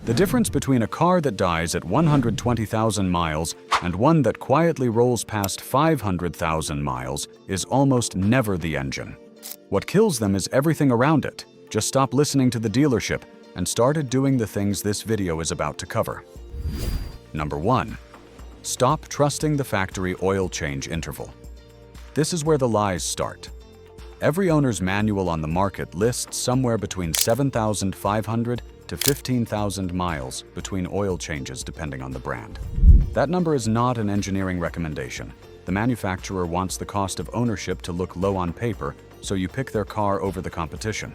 The difference between a car that dies at 120,000 miles and one that quietly rolls past 500,000 miles is almost never the engine. What kills them is everything around it. Just stop listening to the dealership and started doing the things this video is about to cover. Number 1. Stop trusting the factory oil change interval. This is where the lies start. Every owner's manual on the market lists somewhere between 7,500 to 15,000 miles between oil changes depending on the brand. That number is not an engineering recommendation. The manufacturer wants the cost of ownership to look low on paper, so you pick their car over the competition.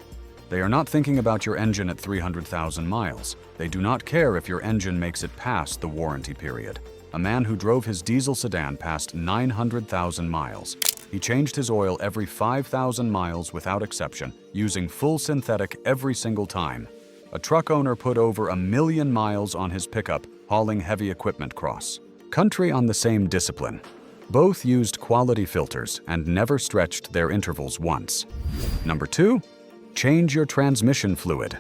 They are not thinking about your engine at 300,000 miles. They do not care if your engine makes it past the warranty period. A man who drove his diesel sedan past 900,000 miles. He changed his oil every 5,000 miles without exception, using full synthetic every single time. A truck owner put over 1 million miles on his pickup, hauling heavy equipment cross country on the same discipline. Both used quality filters and never stretched their intervals once. Number 2. Change your transmission fluid.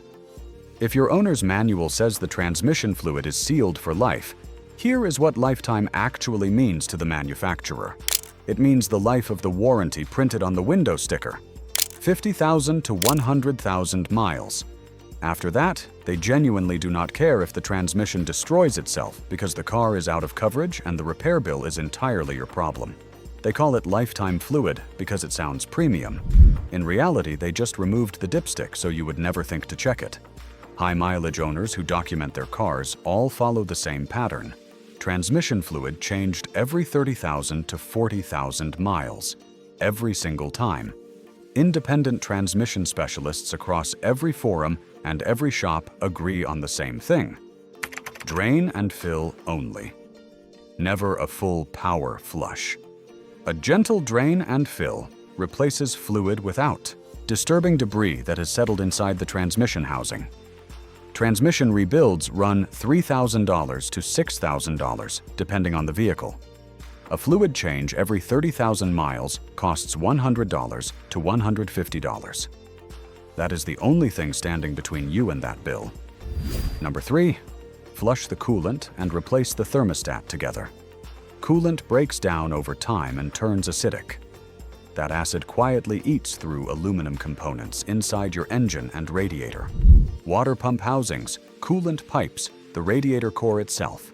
If your owner's manual says the transmission fluid is sealed for life, here is what lifetime actually means to the manufacturer. It means the life of the warranty printed on the window sticker. 50,000 to 100,000 miles. After that, they genuinely do not care if the transmission destroys itself because the car is out of coverage and the repair bill is entirely your problem. They call it lifetime fluid because it sounds premium. In reality, they just removed the dipstick so you would never think to check it. High mileage owners who document their cars all follow the same pattern. Transmission fluid changed every 30,000 to 40,000 miles, every single time. Independent transmission specialists across every forum and every shop agree on the same thing. Drain and fill only. Never a full power flush. A gentle drain and fill replaces fluid without disturbing debris that has settled inside the transmission housing. Transmission rebuilds run $3,000 to $6,000, depending on the vehicle. A fluid change every 30,000 miles costs $100 to $150. That is the only thing standing between you and that bill. Number 3. Flush the coolant and replace the thermostat together. Coolant breaks down over time and turns acidic. That acid quietly eats through aluminum components inside your engine and radiator. Water pump housings, coolant pipes, the radiator core itself.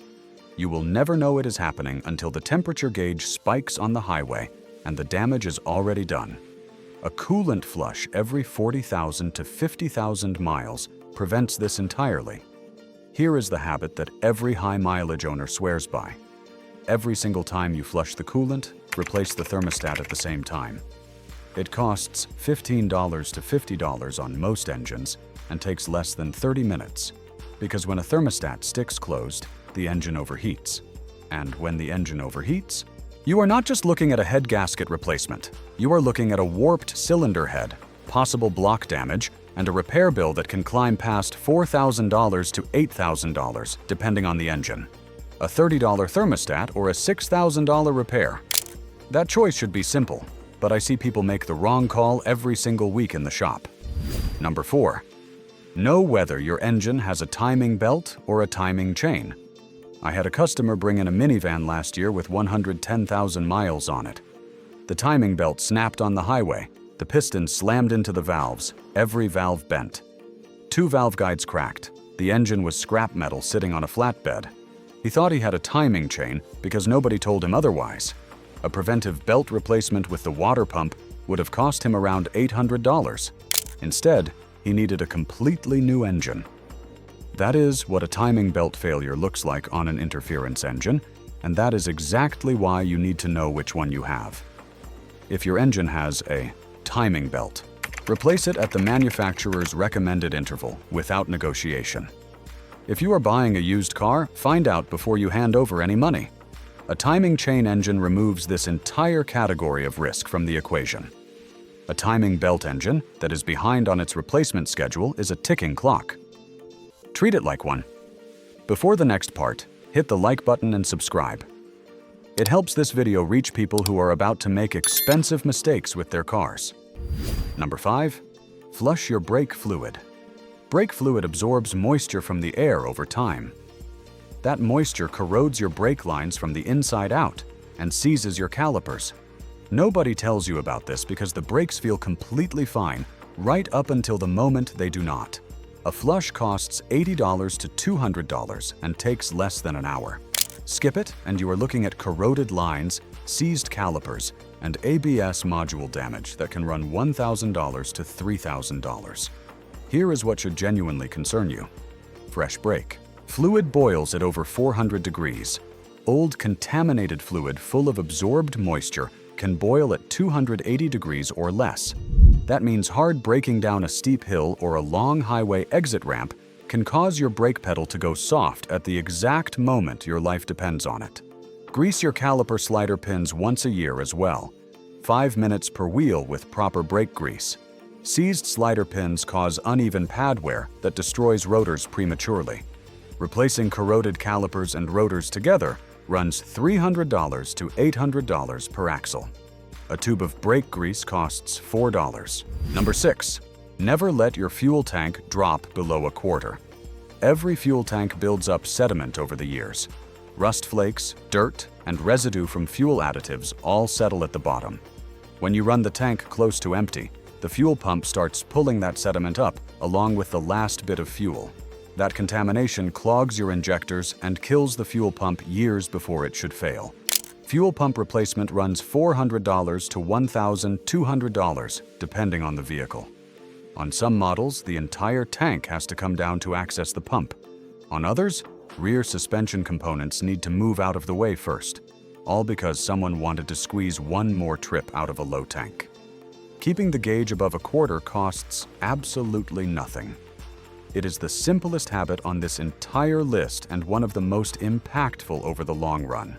You will never know it is happening until the temperature gauge spikes on the highway and the damage is already done. A coolant flush every 40,000 to 50,000 miles prevents this entirely. Here is the habit that every high mileage owner swears by. Every single time you flush the coolant, replace the thermostat at the same time. It costs $15 to $50 on most engines and takes less than 30 minutes, because when a thermostat sticks closed, the engine overheats. And when the engine overheats, you are not just looking at a head gasket replacement. You are looking at a warped cylinder head, possible block damage, and a repair bill that can climb past $4,000 to $8,000, depending on the engine. A $30 thermostat or a $6,000 repair. That choice should be simple, but I see people make the wrong call every single week in the shop. Number 4. Know whether your engine has a timing belt or a timing chain. I had a customer bring in a minivan last year with 110,000 miles on it. The timing belt snapped on the highway. The piston slammed into the valves, every valve bent. 2 valve guides cracked. The engine was scrap metal sitting on a flatbed. He thought he had a timing chain because nobody told him otherwise. A preventive belt replacement with the water pump would have cost him around $800. Instead, he needed a completely new engine. That is what a timing belt failure looks like on an interference engine, and that is exactly why you need to know which one you have. If your engine has a timing belt, replace it at the manufacturer's recommended interval without negotiation. If you are buying a used car, find out before you hand over any money. A timing chain engine removes this entire category of risk from the equation. A timing belt engine that is behind on its replacement schedule is a ticking clock. Treat it like one. Before the next part, hit the like button and subscribe. It helps this video reach people who are about to make expensive mistakes with their cars. Number 5. Flush your brake fluid. Brake fluid absorbs moisture from the air over time. That moisture corrodes your brake lines from the inside out and seizes your calipers. Nobody tells you about this because the brakes feel completely fine right up until the moment they do not. A flush costs $80 to $200 and takes less than an hour. Skip it and you are looking at corroded lines, seized calipers, and ABS module damage that can run $1,000 to $3,000. Here is what should genuinely concern you. Fresh brake. Fluid boils at over 400 degrees. Old contaminated fluid full of absorbed moisture can boil at 280 degrees or less. That means hard braking down a steep hill or a long highway exit ramp can cause your brake pedal to go soft at the exact moment your life depends on it. Grease your caliper slider pins once a year as well. 5 minutes per wheel with proper brake grease. Seized slider pins cause uneven pad wear that destroys rotors prematurely. Replacing corroded calipers and rotors together runs $300 to $800 per axle. A tube of brake grease costs $4. Number 6. Never let your fuel tank drop below a quarter. Every fuel tank builds up sediment over the years. Rust flakes, dirt, and residue from fuel additives all settle at the bottom. When you run the tank close to empty, the fuel pump starts pulling that sediment up along with the last bit of fuel. That contamination clogs your injectors and kills the fuel pump years before it should fail. Fuel pump replacement runs $400 to $1,200, depending on the vehicle. On some models, the entire tank has to come down to access the pump. On others, rear suspension components need to move out of the way first, all because someone wanted to squeeze one more trip out of a low tank. Keeping the gauge above a quarter costs absolutely nothing. It is the simplest habit on this entire list and one of the most impactful over the long run.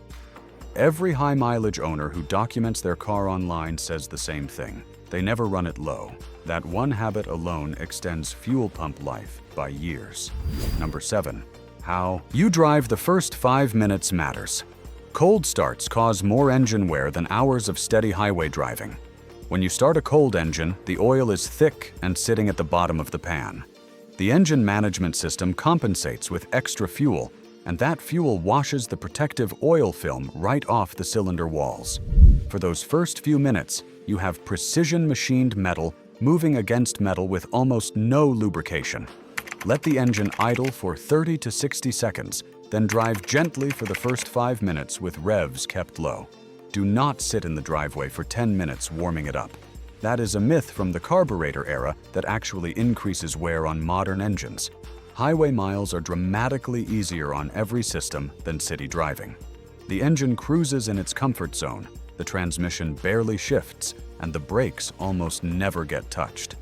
Every high-mileage owner who documents their car online says the same thing. They never run it low. That one habit alone extends fuel pump life by years. Number 7. How you drive the first 5 minutes matters. Cold starts cause more engine wear than hours of steady highway driving. When you start a cold engine, the oil is thick and sitting at the bottom of the pan. The engine management system compensates with extra fuel, and that fuel washes the protective oil film right off the cylinder walls. For those first few minutes, you have precision machined metal moving against metal with almost no lubrication. Let the engine idle for 30 to 60 seconds, then drive gently for the first 5 minutes with revs kept low. Do not sit in the driveway for 10 minutes warming it up. That is a myth from the carburetor era that actually increases wear on modern engines. Highway miles are dramatically easier on every system than city driving. The engine cruises in its comfort zone, the transmission barely shifts, and the brakes almost never get touched.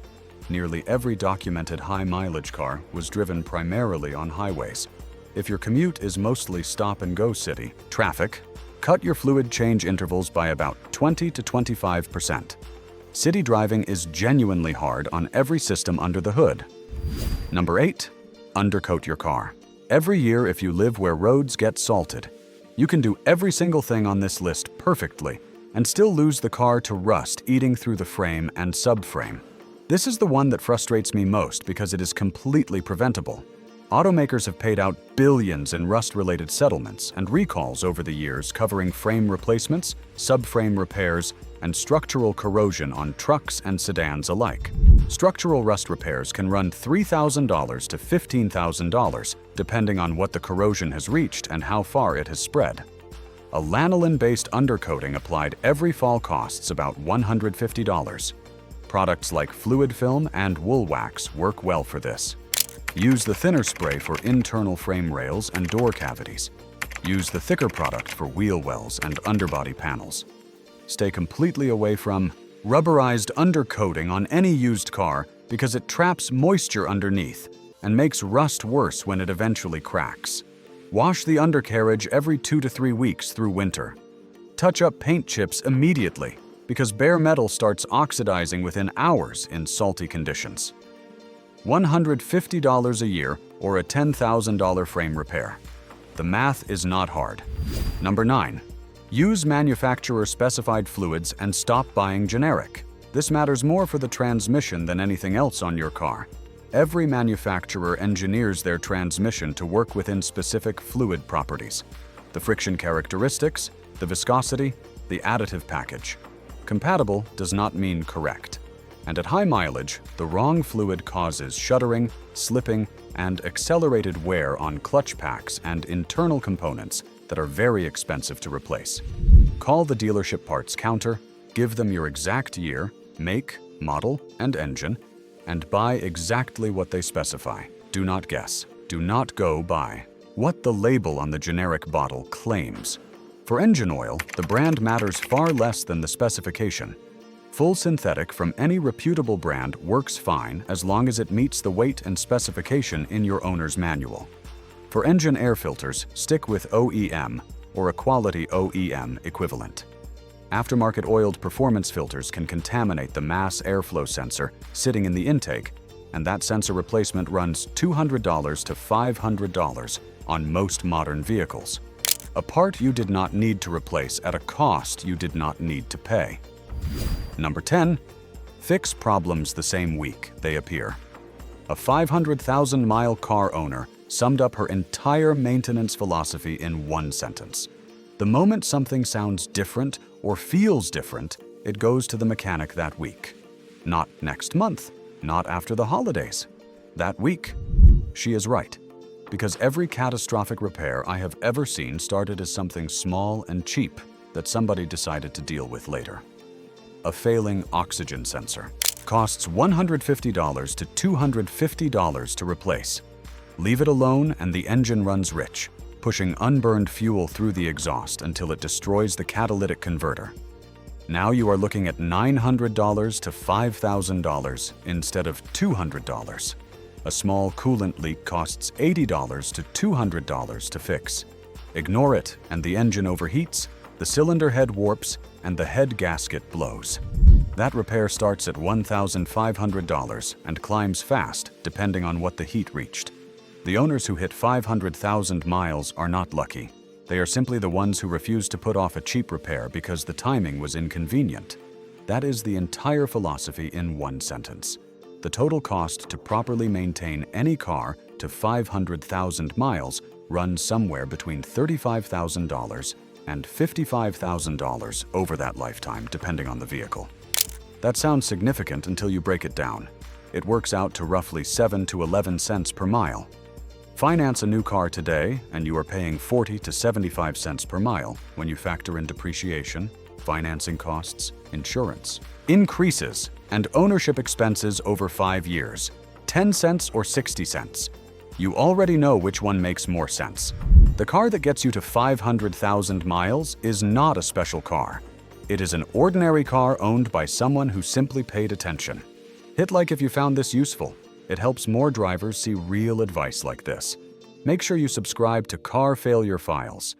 Nearly every documented high-mileage car was driven primarily on highways. If your commute is mostly stop-and-go city traffic, cut your fluid change intervals by about 20 to 25%. City driving is genuinely hard on every system under the hood. Number 8. Undercoat your car. Every year, if you live where roads get salted, you can do every single thing on this list perfectly and still lose the car to rust eating through the frame and subframe. This is the one that frustrates me most because it is completely preventable. Automakers have paid out billions in rust-related settlements and recalls over the years covering frame replacements, subframe repairs, and structural corrosion on trucks and sedans alike. Structural rust repairs can run $3,000 to $15,000, depending on what the corrosion has reached and how far it has spread. A lanolin-based undercoating applied every fall costs about $150. Products like fluid film and wool wax work well for this. Use the thinner spray for internal frame rails and door cavities. Use the thicker product for wheel wells and underbody panels. Stay completely away from rubberized undercoating on any used car because it traps moisture underneath and makes rust worse when it eventually cracks. Wash the undercarriage every 2 to 3 weeks through winter. Touch up paint chips immediately because bare metal starts oxidizing within hours in salty conditions. $150 a year or a $10,000 frame repair. The math is not hard. Number 9. Use manufacturer-specified fluids and stop buying generic. This matters more for the transmission than anything else on your car. Every manufacturer engineers their transmission to work within specific fluid properties: the friction characteristics, the viscosity, the additive package. Compatible does not mean correct. And at high mileage, the wrong fluid causes shuddering, slipping, and accelerated wear on clutch packs and internal components that are very expensive to replace. Call the dealership parts counter, give them your exact year, make, model, and engine, and buy exactly what they specify. Do not guess. Do not go by what the label on the generic bottle claims. For engine oil, the brand matters far less than the specification. Full synthetic from any reputable brand works fine as long as it meets the weight and specification in your owner's manual. For engine air filters, stick with OEM or a quality OEM equivalent. Aftermarket oiled performance filters can contaminate the mass airflow sensor sitting in the intake, and that sensor replacement runs $200 to $500 on most modern vehicles. A part you did not need to replace at a cost you did not need to pay. Number 10. Fix problems the same week they appear. A 500,000-mile car owner summed up her entire maintenance philosophy in one sentence. The moment something sounds different or feels different, it goes to the mechanic that week. Not next month, not after the holidays. That week. She is right. Because every catastrophic repair I have ever seen started as something small and cheap that somebody decided to deal with later. A failing oxygen sensor costs $150 to $250 to replace. Leave it alone and the engine runs rich, pushing unburned fuel through the exhaust until it destroys the catalytic converter. Now you are looking at $900 to $5,000 instead of $200. A small coolant leak costs $80 to $200 to fix. Ignore it and the engine overheats, the cylinder head warps, and the head gasket blows. That repair starts at $1,500 and climbs fast depending on what the heat reached. The owners who hit 500,000 miles are not lucky. They are simply the ones who refuse to put off a cheap repair because the timing was inconvenient. That is the entire philosophy in one sentence. The total cost to properly maintain any car to 500,000 miles runs somewhere between $35,000 and $55,000 over that lifetime, depending on the vehicle. That sounds significant until you break it down. It works out to roughly 7 to 11 cents per mile. Finance a new car today, and you are paying 40 to 75 cents per mile when you factor in depreciation, financing costs, insurance. Increases and ownership expenses over 5 years, 10 cents or 60 cents. You already know which one makes more sense. The car that gets you to 500,000 miles is not a special car. It is an ordinary car owned by someone who simply paid attention. Hit like if you found this useful. It helps more drivers see real advice like this. Make sure you subscribe to Car Failure Files